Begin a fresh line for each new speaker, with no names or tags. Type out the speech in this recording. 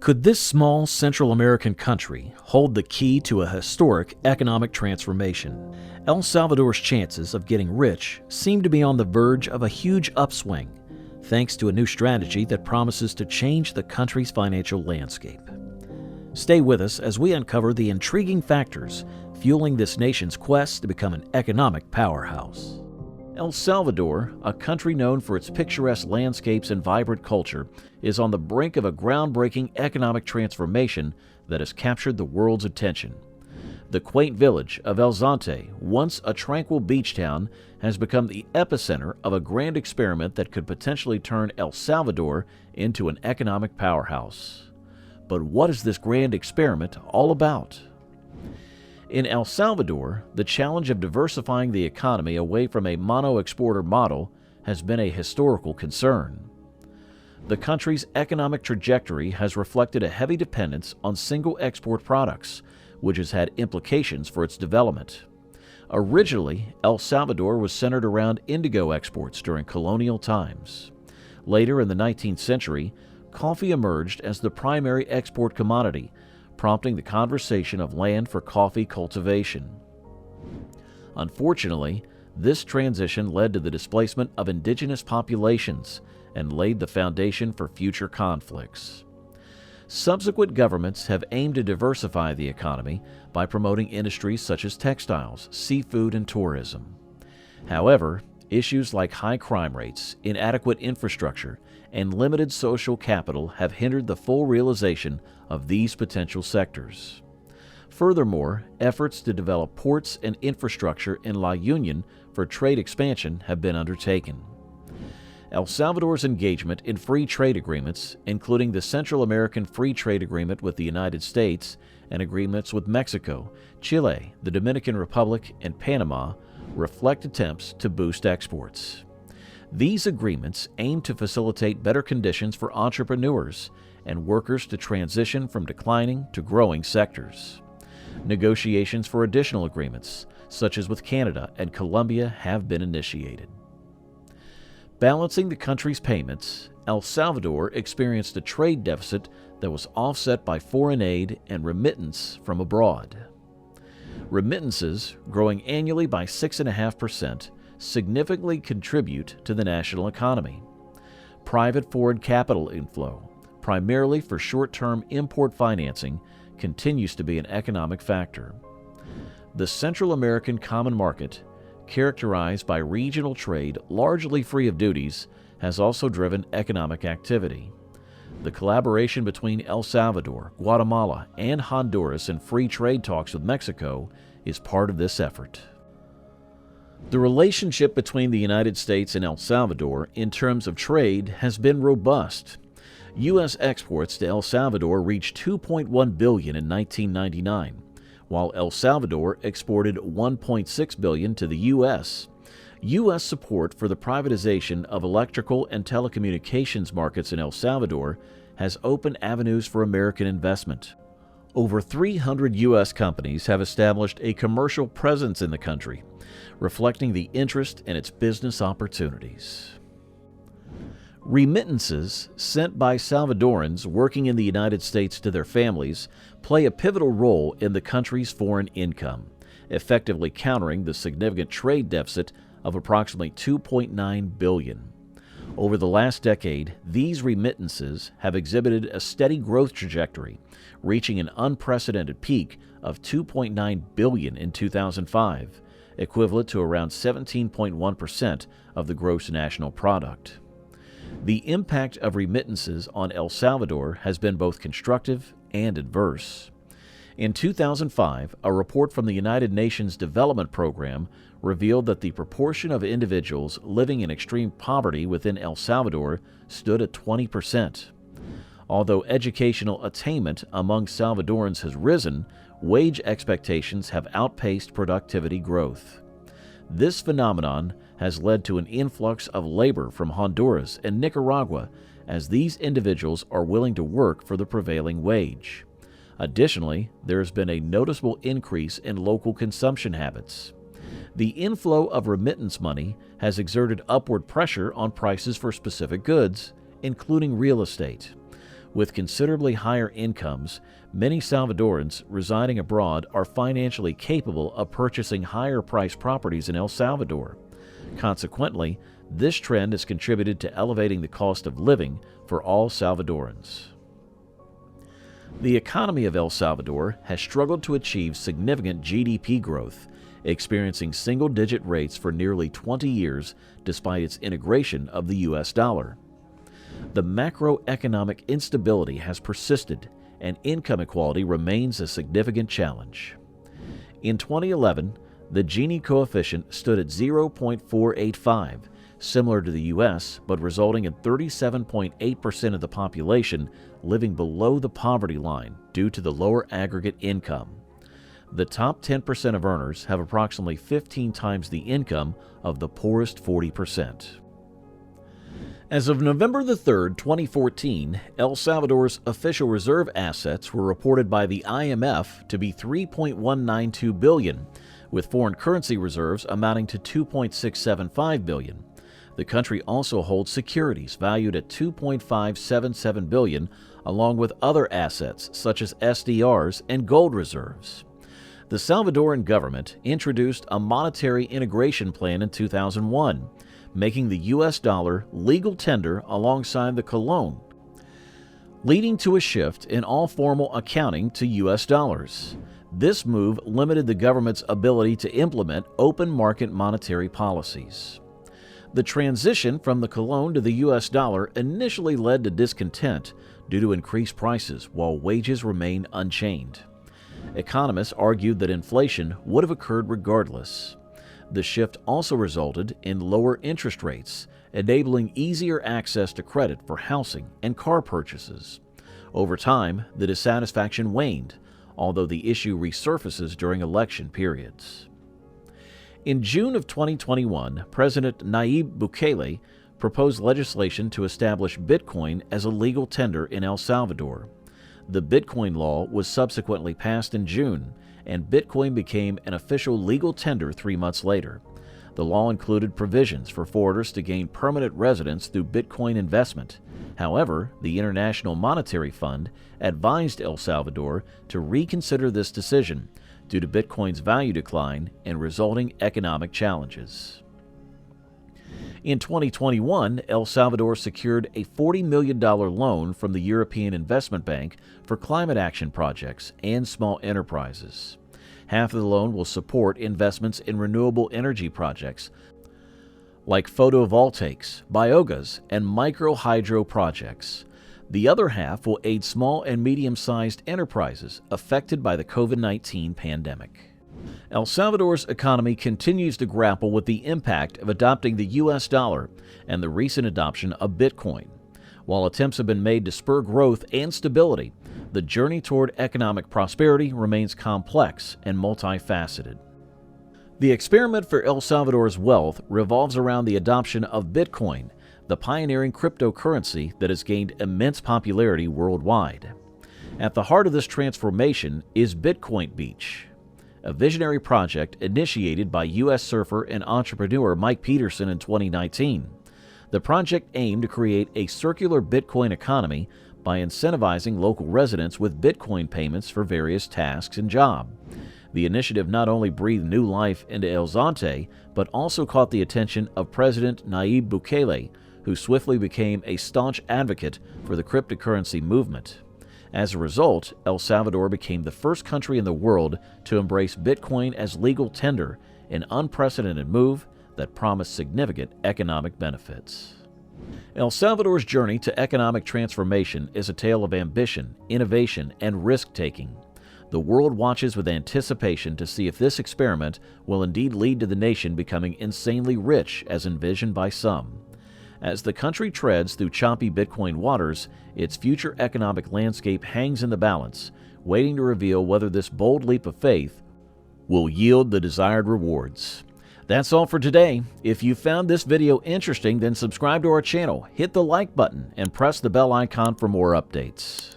Could this small Central American country hold the key to a historic economic transformation? El Salvador's chances of getting rich seem to be on the verge of a huge upswing, thanks to a new strategy that promises to change the country's financial landscape. Stay with us as we uncover the intriguing factors fueling this nation's quest to become an economic powerhouse. El Salvador, a country known for its picturesque landscapes and vibrant culture, is on the brink of a groundbreaking economic transformation that has captured the world's attention. The quaint village of El Zonte, once a tranquil beach town, has become the epicenter of a grand experiment that could potentially turn El Salvador into an economic powerhouse. But what is this grand experiment all about? In El Salvador, the challenge of diversifying the economy away from a mono-exporter model has been a historical concern. The country's economic trajectory has reflected a heavy dependence on single export products, which has had implications for its development. Originally, El Salvador was centered around indigo exports during colonial times. Later in the 19th century, coffee emerged as the primary export commodity, prompting the conversation of land for coffee cultivation. Unfortunately, this transition led to the displacement of indigenous populations and laid the foundation for future conflicts. Subsequent governments have aimed to diversify the economy by promoting industries such as textiles, seafood, and tourism. However, issues like high crime rates, inadequate infrastructure, and limited social capital have hindered the full realization of these potential sectors. Furthermore, efforts to develop ports and infrastructure in La Union for trade expansion have been undertaken. El Salvador's engagement in free trade agreements, including the Central American Free Trade Agreement with the United States and agreements with Mexico, Chile, the Dominican Republic, and Panama, reflect attempts to boost exports. These agreements aim to facilitate better conditions for entrepreneurs and workers to transition from declining to growing sectors. Negotiations for additional agreements, such as with Canada and Colombia, have been initiated. Balancing the country's payments, El Salvador experienced a trade deficit that was offset by foreign aid and remittance from abroad. Remittances, growing annually by 6.5%, significantly contribute to the national economy. Private foreign capital inflow, primarily for short-term import financing, continues to be an economic factor. The Central American Common Market, characterized by regional trade largely free of duties, has also driven economic activity. The collaboration between El Salvador, Guatemala, and Honduras in free trade talks with Mexico is part of this effort. The relationship between the United States and El Salvador in terms of trade has been robust. U.S. exports to El Salvador reached $2.1 billion in 1999, while El Salvador exported $1.6 billion to the U.S. U.S. support for the privatization of electrical and telecommunications markets in El Salvador has opened avenues for American investment. Over 300 U.S. companies have established a commercial presence in the country, reflecting the interest in its business opportunities. Remittances sent by Salvadorans working in the United States to their families play a pivotal role in the country's foreign income, effectively countering the significant trade deficit of approximately $2.9 billion. Over the last decade, these remittances have exhibited a steady growth trajectory, reaching an unprecedented peak of $2.9 billion in 2005, equivalent to around 17.1% of the gross national product. The impact of remittances on El Salvador has been both constructive and adverse. In 2005, a report from the United Nations Development Program revealed that the proportion of individuals living in extreme poverty within El Salvador stood at 20%. Although educational attainment among Salvadorans has risen, wage expectations have outpaced productivity growth. This phenomenon has led to an influx of labor from Honduras and Nicaragua, as these individuals are willing to work for the prevailing wage. Additionally, there has been a noticeable increase in local consumption habits. The inflow of remittance money has exerted upward pressure on prices for specific goods, including real estate. With considerably higher incomes, many Salvadorans residing abroad are financially capable of purchasing higher-priced properties in El Salvador. Consequently, this trend has contributed to elevating the cost of living for all Salvadorans. The economy of El Salvador has struggled to achieve significant GDP growth, experiencing single-digit rates for nearly 20 years despite its integration of the U.S. dollar. The macroeconomic instability has persisted, and income equality remains a significant challenge. In 2011, the Gini coefficient stood at 0.485, similar to the U.S., but resulting in 37.8% of the population living below the poverty line due to the lower aggregate income. The top 10% of earners have approximately 15 times the income of the poorest 40%. As of November 3, 2014, El Salvador's official reserve assets were reported by the IMF to be $3.192 billion, with foreign currency reserves amounting to $2.675 billion. The country also holds securities valued at $2.577 billion, along with other assets such as SDRs and gold reserves. The Salvadoran government introduced a monetary integration plan in 2001, making the U.S. dollar legal tender alongside the colón, leading to a shift in all formal accounting to U.S. dollars. This move limited the government's ability to implement open market monetary policies. The transition from the colón to the U.S. dollar initially led to discontent due to increased prices while wages remained unchanged. Economists argued that inflation would have occurred regardless. The shift also resulted in lower interest rates, enabling easier access to credit for housing and car purchases. Over time, the dissatisfaction waned, although the issue resurfaces during election periods. In June of 2021, President Nayib Bukele proposed legislation to establish Bitcoin as a legal tender in El Salvador. The Bitcoin law was subsequently passed in June, and Bitcoin became an official legal tender 3 months later. The law included provisions for foreigners to gain permanent residence through Bitcoin investment. However, the International Monetary Fund advised El Salvador to reconsider this decision due to Bitcoin's value decline and resulting economic challenges. In 2021, El Salvador secured a $40 million loan from the European Investment Bank for climate action projects and small enterprises. Half of the loan will support investments in renewable energy projects like photovoltaics, biogas, and micro-hydro projects. The other half will aid small and medium-sized enterprises affected by the COVID-19 pandemic. El Salvador's economy continues to grapple with the impact of adopting the U.S. dollar and the recent adoption of Bitcoin. While attempts have been made to spur growth and stability, the journey toward economic prosperity remains complex and multifaceted. The experiment for El Salvador's wealth revolves around the adoption of Bitcoin, the pioneering cryptocurrency that has gained immense popularity worldwide. At the heart of this transformation is Bitcoin Beach, a visionary project initiated by U.S. surfer and entrepreneur Mike Peterson in 2019. The project aimed to create a circular Bitcoin economy by incentivizing local residents with Bitcoin payments for various tasks and jobs. The initiative not only breathed new life into El Zonte, but also caught the attention of President Nayib Bukele, who swiftly became a staunch advocate for the cryptocurrency movement. As a result, El Salvador became the first country in the world to embrace Bitcoin as legal tender, an unprecedented move that promised significant economic benefits. El Salvador's journey to economic transformation is a tale of ambition, innovation, and risk-taking. The world watches with anticipation to see if this experiment will indeed lead to the nation becoming insanely rich as envisioned by some. As the country treads through choppy Bitcoin waters, its future economic landscape hangs in the balance, waiting to reveal whether this bold leap of faith will yield the desired rewards. That's all for today. If you found this video interesting, then subscribe to our channel, hit the like button, and press the bell icon for more updates.